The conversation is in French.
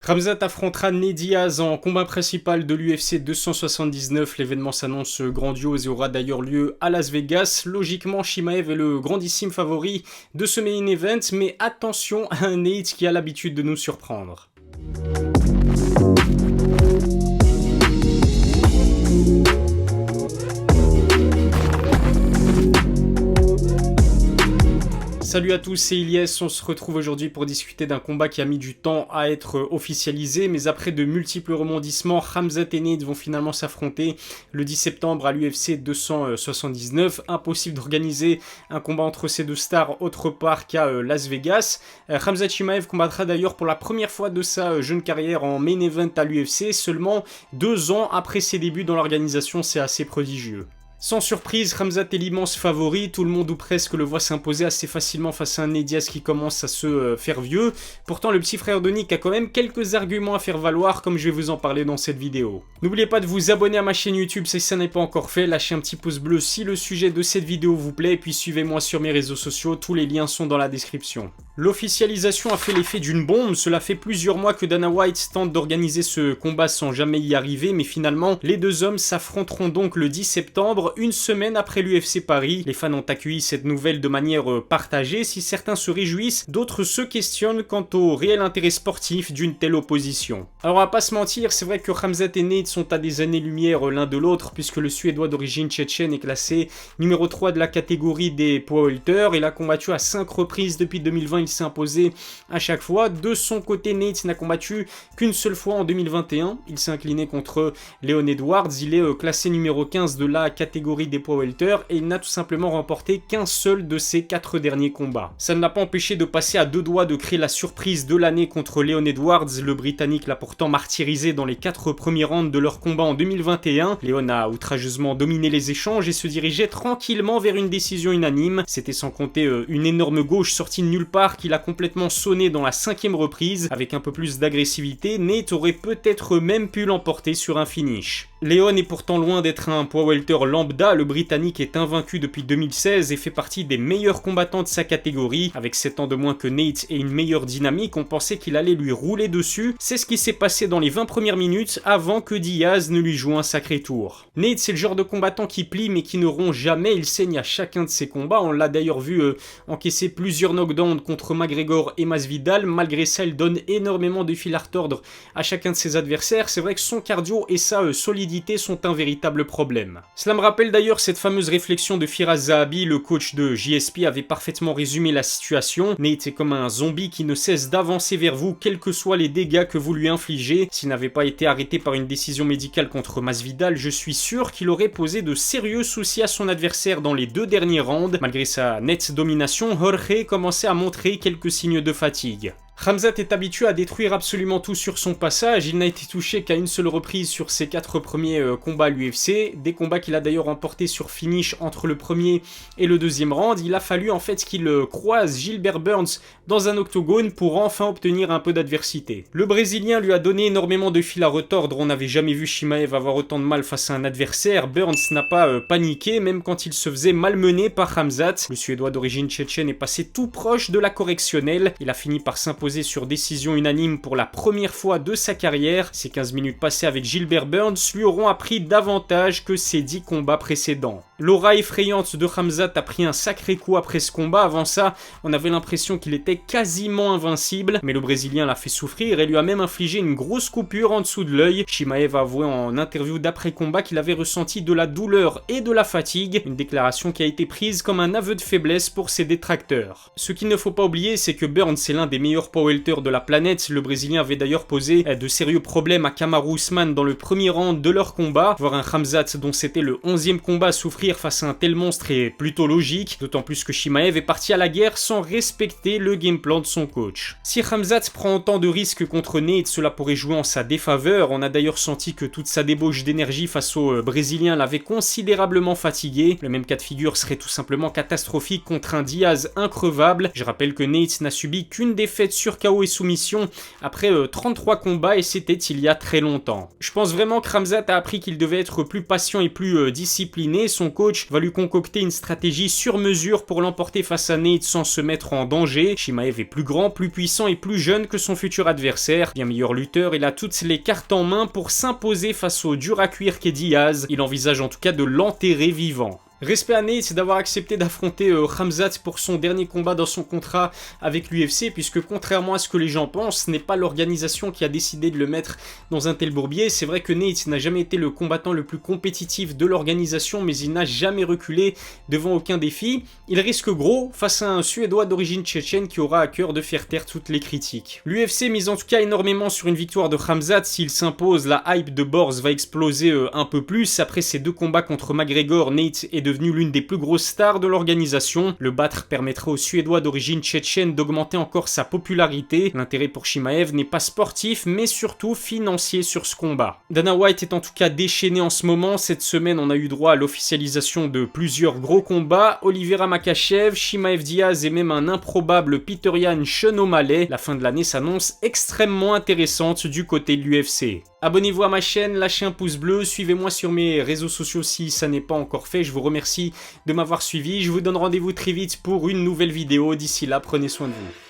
Khamzat affrontera Nate Diaz en combat principal de l'UFC 279. L'événement s'annonce grandiose et aura d'ailleurs lieu à Las Vegas. Logiquement, Chimaev est le grandissime favori de ce main event, mais attention à un Nate qui a l'habitude de nous surprendre. Salut à tous, c'est Ilyes, on se retrouve aujourd'hui pour discuter d'un combat qui a mis du temps à être officialisé, mais après de multiples rebondissements, Khamzat et Nate vont finalement s'affronter le 10 septembre à l'UFC 279. Impossible d'organiser un combat entre ces deux stars autre part qu'à Las Vegas. Khamzat Chimaev combattra d'ailleurs pour la première fois de sa jeune carrière en main event à l'UFC, seulement 2 ans après ses débuts dans l'organisation, c'est assez prodigieux. Sans surprise, Khamzat est l'immense favori, tout le monde ou presque le voit s'imposer assez facilement face à un Nate Diaz qui commence à se faire vieux. Pourtant, le petit frère de Nick a quand même quelques arguments à faire valoir, comme je vais vous en parler dans cette vidéo. N'oubliez pas de vous abonner à ma chaîne YouTube si ça n'est pas encore fait, lâchez un petit pouce bleu si le sujet de cette vidéo vous plaît, et puis suivez-moi sur mes réseaux sociaux, tous les liens sont dans la description. L'officialisation a fait l'effet d'une bombe, cela fait plusieurs mois que Dana White tente d'organiser ce combat sans jamais y arriver, mais finalement, les deux hommes s'affronteront donc le 10 septembre, une semaine après l'UFC Paris. Les fans ont accueilli cette nouvelle de manière partagée. Si certains se réjouissent, d'autres se questionnent quant au réel intérêt sportif d'une telle opposition. Alors on va pas se mentir, c'est vrai que Khamzat et Nate sont à des années-lumière l'un de l'autre, puisque le Suédois d'origine tchétchène est classé numéro 3 de la catégorie des poids welter. Il a combattu à 5 reprises depuis 2020, il s'est imposé à chaque fois. De son côté, Nate n'a combattu qu'une seule fois en 2021. Il s'est incliné contre Leon Edwards. Il est classé numéro 15 de la catégorie des poids welter et il n'a tout simplement remporté qu'un seul de ses 4 derniers combats. Ça ne l'a pas empêché de passer à 2 doigts de créer la surprise de l'année contre Leon Edwards. Le Britannique l'a pourtant martyrisé dans les 4 premiers rounds de leur combat en 2021. Leon a outrageusement dominé les échanges et se dirigeait tranquillement vers une décision unanime. C'était sans compter une énorme gauche sortie de nulle part qu'il a complètement sonné dans la 5e reprise. Avec un peu plus d'agressivité, Nate aurait peut-être même pu l'emporter sur un finish. Leon est pourtant loin d'être un poids welter lambda, le Britannique est invaincu depuis 2016 et fait partie des meilleurs combattants de sa catégorie. Avec 7 ans de moins que Nate et une meilleure dynamique, on pensait qu'il allait lui rouler dessus. C'est ce qui s'est passé dans les 20 premières minutes avant que Diaz ne lui joue un sacré tour. Nate, c'est le genre de combattant qui plie mais qui ne rompt jamais, il saigne à chacun de ses combats. On l'a d'ailleurs vu encaisser plusieurs knockdowns contre McGregor et Masvidal. Malgré ça, il donne énormément de fil à retordre à chacun de ses adversaires. C'est vrai que son cardio et sa solidité sont un véritable problème. Cela me rappelle d'ailleurs cette fameuse réflexion de Firas Zahabi, le coach de JSP avait parfaitement résumé la situation. Nate est comme un zombie qui ne cesse d'avancer vers vous, quels que soient les dégâts que vous lui infligez. S'il n'avait pas été arrêté par une décision médicale contre Masvidal, je suis sûr qu'il aurait posé de sérieux soucis à son adversaire dans les 2 derniers rounds. Malgré sa nette domination, Jorge commençait à montrer quelques signes de fatigue. Khamzat est habitué à détruire absolument tout sur son passage, il n'a été touché qu'à une seule reprise sur ses 4 premiers combats à l'UFC, des combats qu'il a d'ailleurs remportés sur finish entre le premier et le deuxième round. Il a fallu en fait qu'il croise Gilbert Burns dans un octogone pour enfin obtenir un peu d'adversité. Le Brésilien lui a donné énormément de fil à retordre, on n'avait jamais vu Chimaev avoir autant de mal face à un adversaire. Burns n'a pas paniqué, même quand il se faisait malmener par Khamzat. Le Suédois d'origine tchétchène est passé tout proche de la correctionnelle, il a fini par s'imposer sur décision unanime pour la première fois de sa carrière. Ces 15 minutes passées avec Gilbert Burns lui auront appris davantage que ses 10 combats précédents. L'aura effrayante de Khamzat a pris un sacré coup après ce combat. Avant ça, on avait l'impression qu'il était quasiment invincible, mais le Brésilien l'a fait souffrir et lui a même infligé une grosse coupure en dessous de l'œil. Chimaev a avoué en interview d'après-combat qu'il avait ressenti de la douleur et de la fatigue, une déclaration qui a été prise comme un aveu de faiblesse pour ses détracteurs. Ce qu'il ne faut pas oublier, c'est que Burns est l'un des meilleurs poids welter de la planète. Le Brésilien avait d'ailleurs posé de sérieux problèmes à Kamaru Usman dans le premier round de leur combat. Voir un Khamzat dont c'était le 11e combat à souffrir face à un tel monstre est plutôt logique, d'autant plus que Chimaev est parti à la guerre sans respecter le game plan de son coach. Si Khamzat prend autant de risques contre Nate, cela pourrait jouer en sa défaveur. On a d'ailleurs senti que toute sa débauche d'énergie face au Brésilien l'avait considérablement fatigué. Le même cas de figure serait tout simplement catastrophique contre un Diaz increvable. Je rappelle que Nate n'a subi qu'une défaite sur KO et soumission après 33 combats et c'était il y a très longtemps. Je pense vraiment que Khamzat a appris qu'il devait être plus patient et plus discipliné. Son coach va lui concocter une stratégie sur mesure pour l'emporter face à Nate sans se mettre en danger. Chimaev est plus grand, plus puissant et plus jeune que son futur adversaire. Bien meilleur lutteur, il a toutes les cartes en main pour s'imposer face au dur à cuire qu'est Diaz. Il envisage en tout cas de l'enterrer vivant. Respect à Nate d'avoir accepté d'affronter Khamzat pour son dernier combat dans son contrat avec l'UFC, puisque contrairement à ce que les gens pensent, ce n'est pas l'organisation qui a décidé de le mettre dans un tel bourbier. C'est vrai que Nate n'a jamais été le combattant le plus compétitif de l'organisation, mais il n'a jamais reculé devant aucun défi. Il risque gros face à un Suédois d'origine tchétchène qui aura à cœur de faire taire toutes les critiques. L'UFC mise en tout cas énormément sur une victoire de Khamzat. S'il s'impose, la hype de Borz va exploser un peu plus. Après ces deux combats contre McGregor, Nate est devenu l'une des plus grosses stars de l'organisation. Le battre permettra au Suédois d'origine tchétchène d'augmenter encore sa popularité. L'intérêt pour Chimaev n'est pas sportif, mais surtout financier sur ce combat. Dana White est en tout cas déchaîné en ce moment. Cette semaine, on a eu droit à l'officialisation de plusieurs gros combats. Oliveira Makhachev, Chimaev Diaz et même un improbable Petr Yan Sean O'Malley. La fin de l'année s'annonce extrêmement intéressante du côté de l'UFC. Abonnez-vous à ma chaîne, lâchez un pouce bleu, suivez-moi sur mes réseaux sociaux si ça n'est pas encore fait. Je vous remercie de m'avoir suivi. Je vous donne rendez-vous très vite pour une nouvelle vidéo. D'ici là, prenez soin de vous.